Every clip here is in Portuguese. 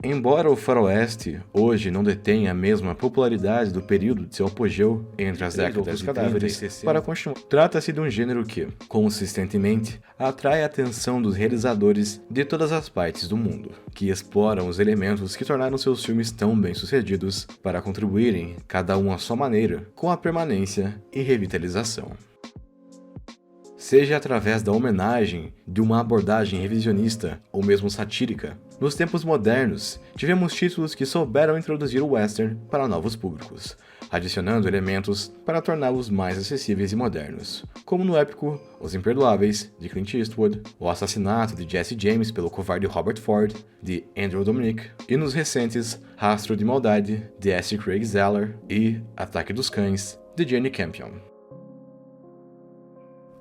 Embora o faroeste hoje não detenha a mesma popularidade do período de seu apogeu entre as décadas de 30 e 60 para continuar, trata-se de um gênero que, consistentemente, atrai a atenção dos realizadores de todas as partes do mundo, que exploram os elementos que tornaram seus filmes tão bem-sucedidos para contribuírem, cada um à sua maneira, com a permanência e revitalização. Seja através da homenagem, de uma abordagem revisionista ou mesmo satírica, nos tempos modernos, tivemos títulos que souberam introduzir o western para novos públicos, adicionando elementos para torná-los mais acessíveis e modernos, como no épico Os Imperdoáveis, de Clint Eastwood, O Assassinato de Jesse James pelo covarde Robert Ford, de Andrew Dominik, e nos recentes Rastro de Maldade, de S. Craig Zeller, e Ataque dos Cães, de Jane Campion.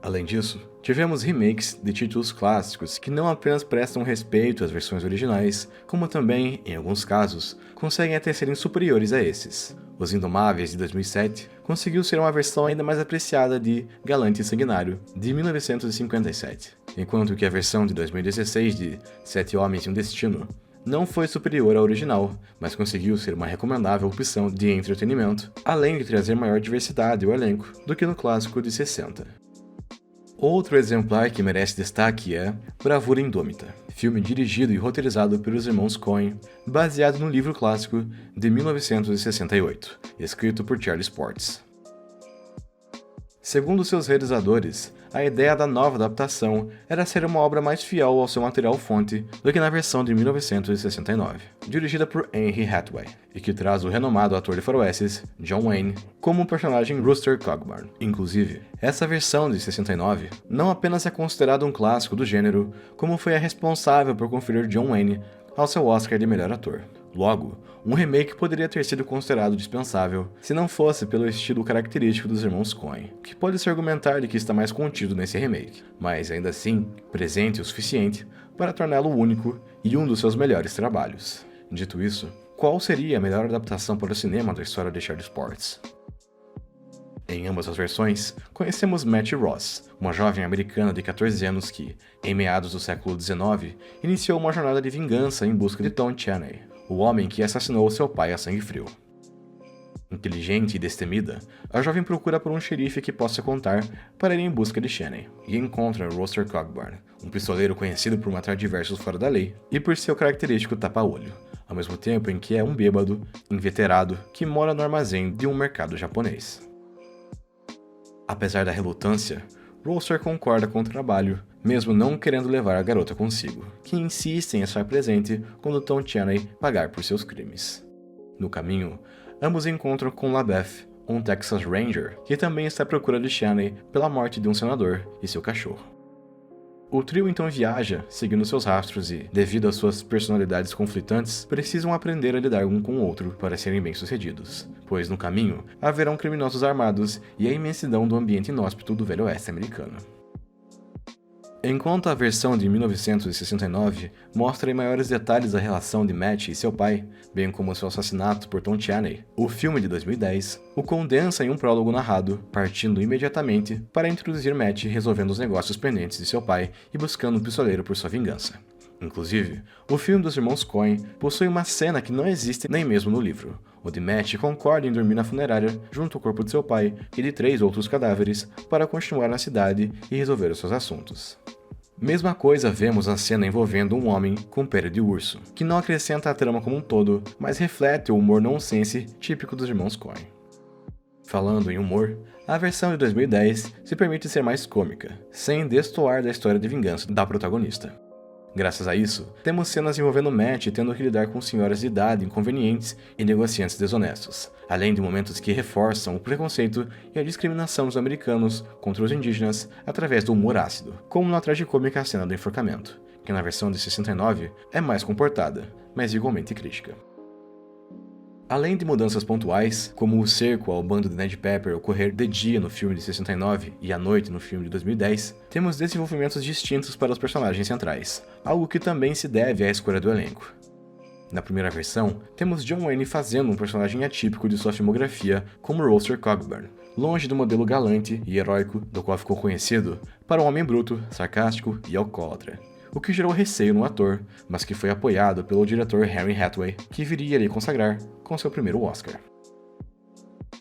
Além disso, tivemos remakes de títulos clássicos que não apenas prestam respeito às versões originais, como também, em alguns casos, conseguem até serem superiores a esses. Os Indomáveis, de 2007, conseguiu ser uma versão ainda mais apreciada de Galante e Sanguinário, de 1957, enquanto que a versão de 2016 de Sete Homens e um Destino não foi superior à original, mas conseguiu ser uma recomendável opção de entretenimento, além de trazer maior diversidade ao elenco do que no clássico de 60. Outro exemplar que merece destaque é Bravura Indômita, filme dirigido e roteirizado pelos irmãos Coen, baseado no livro clássico de 1968, escrito por Charles Portis. Segundo seus realizadores, a ideia da nova adaptação era ser uma obra mais fiel ao seu material-fonte do que na versão de 1969, dirigida por Henry Hathaway, e que traz o renomado ator de faroestes, John Wayne, como o personagem Rooster Cogburn. Inclusive, essa versão de 69 não apenas é considerada um clássico do gênero, como foi a responsável por conferir John Wayne ao seu Oscar de melhor ator. Logo, um remake poderia ter sido considerado dispensável se não fosse pelo estilo característico dos irmãos Coen, que pode-se argumentar de que está mais contido nesse remake, mas ainda assim presente o suficiente para torná-lo único e um dos seus melhores trabalhos. Dito isso, qual seria a melhor adaptação para o cinema da história de Charles Portis? Em ambas as versões, conhecemos Mattie Ross, uma jovem americana de 14 anos que, em meados do século XIX, iniciou uma jornada de vingança em busca de Tom Chaney, o homem que assassinou seu pai a sangue frio. Inteligente e destemida, a jovem procura por um xerife que possa contar para ir em busca de Chaney, e encontra Rooster Cogburn, um pistoleiro conhecido por matar diversos fora da lei e por seu característico tapa-olho, ao mesmo tempo em que é um bêbado, inveterado, que mora no armazém de um mercado japonês. Apesar da relutância, Rooster concorda com o trabalho, mesmo não querendo levar a garota consigo, que insiste em estar presente quando Tom Chaney pagar por seus crimes. No caminho, ambos encontram com LaBeth, um Texas Ranger, que também está à procura de Chaney pela morte de um senador e seu cachorro. O trio então viaja, seguindo seus rastros e, devido às suas personalidades conflitantes, precisam aprender a lidar um com o outro para serem bem-sucedidos, pois no caminho haverão criminosos armados e a imensidão do ambiente inóspito do velho oeste americano. Enquanto a versão de 1969 mostra em maiores detalhes a relação de Mattie e seu pai, bem como seu assassinato por Tom Chaney, o filme de 2010 o condensa em um prólogo narrado, partindo imediatamente para introduzir Mattie resolvendo os negócios pendentes de seu pai e buscando um pistoleiro por sua vingança. Inclusive, o filme dos irmãos Coen possui uma cena que não existe nem mesmo no livro, onde Mattie concorda em dormir na funerária junto ao corpo de seu pai e de 3 outros cadáveres para continuar na cidade e resolver os seus assuntos. Mesma coisa vemos na cena envolvendo um homem com pele de urso, que não acrescenta a trama como um todo, mas reflete o humor nonsense típico dos irmãos Coen. Falando em humor, a versão de 2010 se permite ser mais cômica, sem destoar da história de vingança da protagonista. Graças a isso, temos cenas envolvendo Mattie tendo que lidar com senhoras de idade inconvenientes e negociantes desonestos, além de momentos que reforçam o preconceito e a discriminação dos americanos contra os indígenas através do humor ácido, como na tragicômica cena do enforcamento, que na versão de 69 é mais comportada, mas igualmente crítica. Além de mudanças pontuais, como o cerco ao bando de Ned Pepper ocorrer de dia no filme de 69 e à noite no filme de 2010, temos desenvolvimentos distintos para os personagens centrais, algo que também se deve à escolha do elenco. Na primeira versão, temos John Wayne fazendo um personagem atípico de sua filmografia como Rooster Cogburn, longe do modelo galante e heróico do qual ficou conhecido, para um homem bruto, sarcástico e alcoólatra. o que gerou receio no ator, mas que foi apoiado pelo diretor Henry Hathaway, que viria a lhe consagrar com seu primeiro Oscar.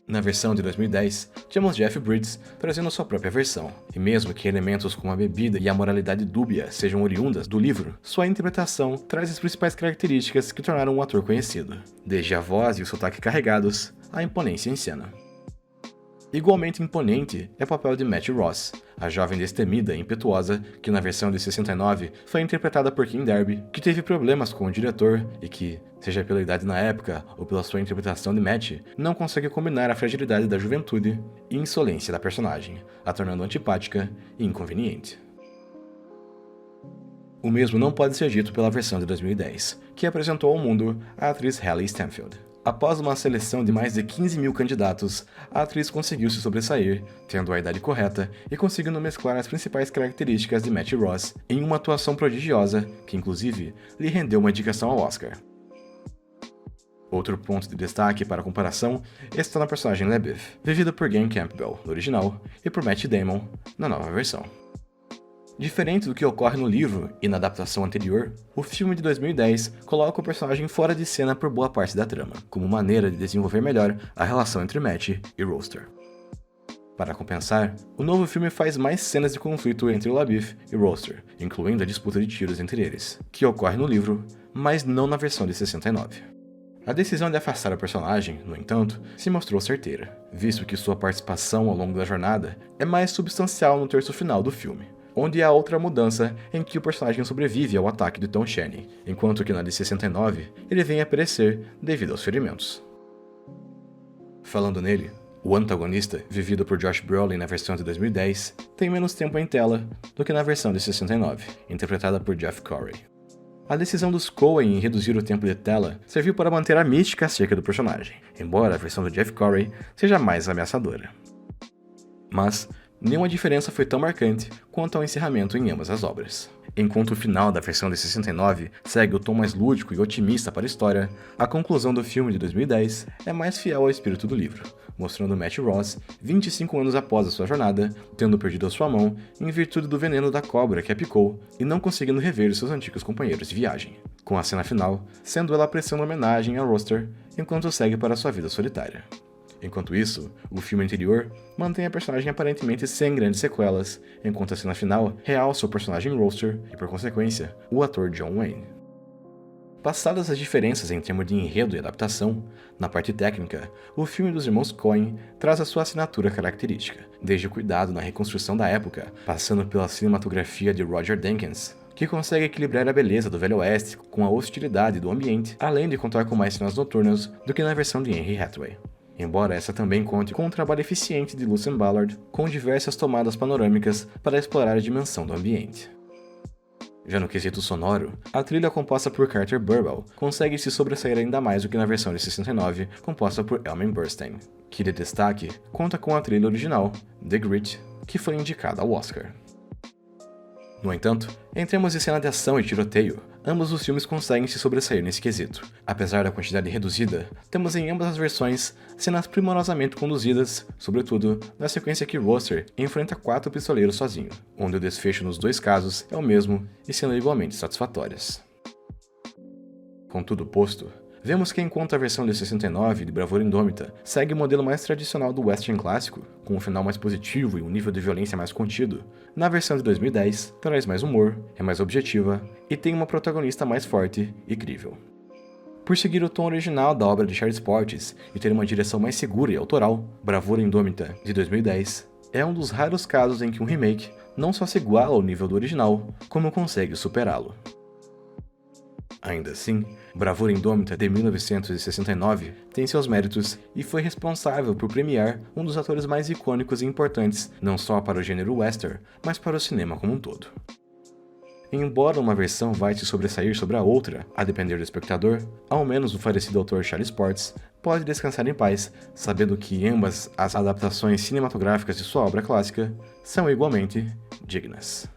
Na versão de 2010, tínhamos Jeff Bridges trazendo sua própria versão, e mesmo que elementos como a bebida e a moralidade dúbia sejam oriundas do livro, sua interpretação traz as principais características que tornaram o ator conhecido, desde a voz e o sotaque carregados, à imponência em cena. Igualmente imponente é o papel de Mattie Ross, a jovem destemida e impetuosa que na versão de 69 foi interpretada por Kim Darby, que teve problemas com o diretor e que, seja pela idade na época ou pela sua interpretação de Mattie, não consegue combinar a fragilidade da juventude e insolência da personagem, a tornando antipática e inconveniente. O mesmo não pode ser dito pela versão de 2010, que apresentou ao mundo a atriz Haley Stanfield. Após uma seleção de mais de 15 mil candidatos, a atriz conseguiu se sobressair, tendo a idade correta e conseguindo mesclar as principais características de Mattie Ross em uma atuação prodigiosa, que inclusive lhe rendeu uma indicação ao Oscar. Outro ponto de destaque para a comparação está na personagem Lebeth, vivida por Glen Campbell no original e por Matt Damon na nova versão. Diferente do que ocorre no livro e na adaptação anterior, o filme de 2010 coloca o personagem fora de cena por boa parte da trama, como maneira de desenvolver melhor a relação entre Mattie e Roster. Para compensar, o novo filme faz mais cenas de conflito entre LaBeouf e Roster, incluindo a disputa de tiros entre eles, que ocorre no livro, mas não na versão de 69. A decisão de afastar o personagem, no entanto, se mostrou certeira, visto que sua participação ao longo da jornada é mais substancial no terço final do filme, onde há outra mudança em que o personagem sobrevive ao ataque de Tom Chaney, enquanto que na de 69 ele vem a perecer devido aos ferimentos. Falando nele, o antagonista, vivido por Josh Brolin na versão de 2010, tem menos tempo em tela do que na versão de 69, interpretada por Jeff Corey. A decisão dos Coen em reduzir o tempo de tela serviu para manter a mística acerca do personagem, embora a versão do Jeff Corey seja mais ameaçadora. Mas nenhuma diferença foi tão marcante quanto ao encerramento em ambas as obras. Enquanto o final da versão de 69 segue o tom mais lúdico e otimista para a história, a conclusão do filme de 2010 é mais fiel ao espírito do livro, mostrando Mattie Ross 25 anos após a sua jornada, tendo perdido a sua mão em virtude do veneno da cobra que a picou e não conseguindo rever os seus antigos companheiros de viagem, com a cena final sendo ela prestando homenagem a Roster enquanto segue para sua vida solitária. Enquanto isso, o filme anterior mantém a personagem aparentemente sem grandes sequelas, enquanto a cena final realça o personagem Roster e, por consequência, o ator John Wayne. Passadas as diferenças em termos de enredo e adaptação, na parte técnica, o filme dos irmãos Coen traz a sua assinatura característica, desde o cuidado na reconstrução da época, passando pela cinematografia de Roger Deakins, que consegue equilibrar a beleza do Velho Oeste com a hostilidade do ambiente, além de contar com mais cenas noturnas do que na versão de Henry Hathaway. Embora essa também conte com um trabalho eficiente de Lucien Ballard, com diversas tomadas panorâmicas para explorar a dimensão do ambiente. Já no quesito sonoro, a trilha composta por Carter Burwell consegue se sobressair ainda mais do que na versão de 69, composta por Elmer Bernstein, que de destaque conta com a trilha original, The Grit, que foi indicada ao Oscar. No entanto, em termos de cena de ação e tiroteio, ambos os filmes conseguem se sobressair nesse quesito. Apesar da quantidade reduzida, temos em ambas as versões cenas primorosamente conduzidas, sobretudo na sequência que Roster enfrenta 4 pistoleiros sozinho, onde o desfecho nos dois casos é o mesmo e sendo igualmente satisfatórias. Com tudo posto, vemos que enquanto a versão de 69 de Bravura Indômita segue o modelo mais tradicional do western clássico, com um final mais positivo e um nível de violência mais contido, na versão de 2010 traz mais humor, é mais objetiva e tem uma protagonista mais forte e crível. Por seguir o tom original da obra de Charles Portis e ter uma direção mais segura e autoral, Bravura Indômita, de 2010, é um dos raros casos em que um remake não só se iguala ao nível do original, como consegue superá-lo. Ainda assim, Bravura Indômita de 1969 tem seus méritos e foi responsável por premiar um dos atores mais icônicos e importantes não só para o gênero western, mas para o cinema como um todo. Embora uma versão vai se sobressair sobre a outra, a depender do espectador, ao menos o falecido autor Charles Portis pode descansar em paz, sabendo que ambas as adaptações cinematográficas de sua obra clássica são igualmente dignas.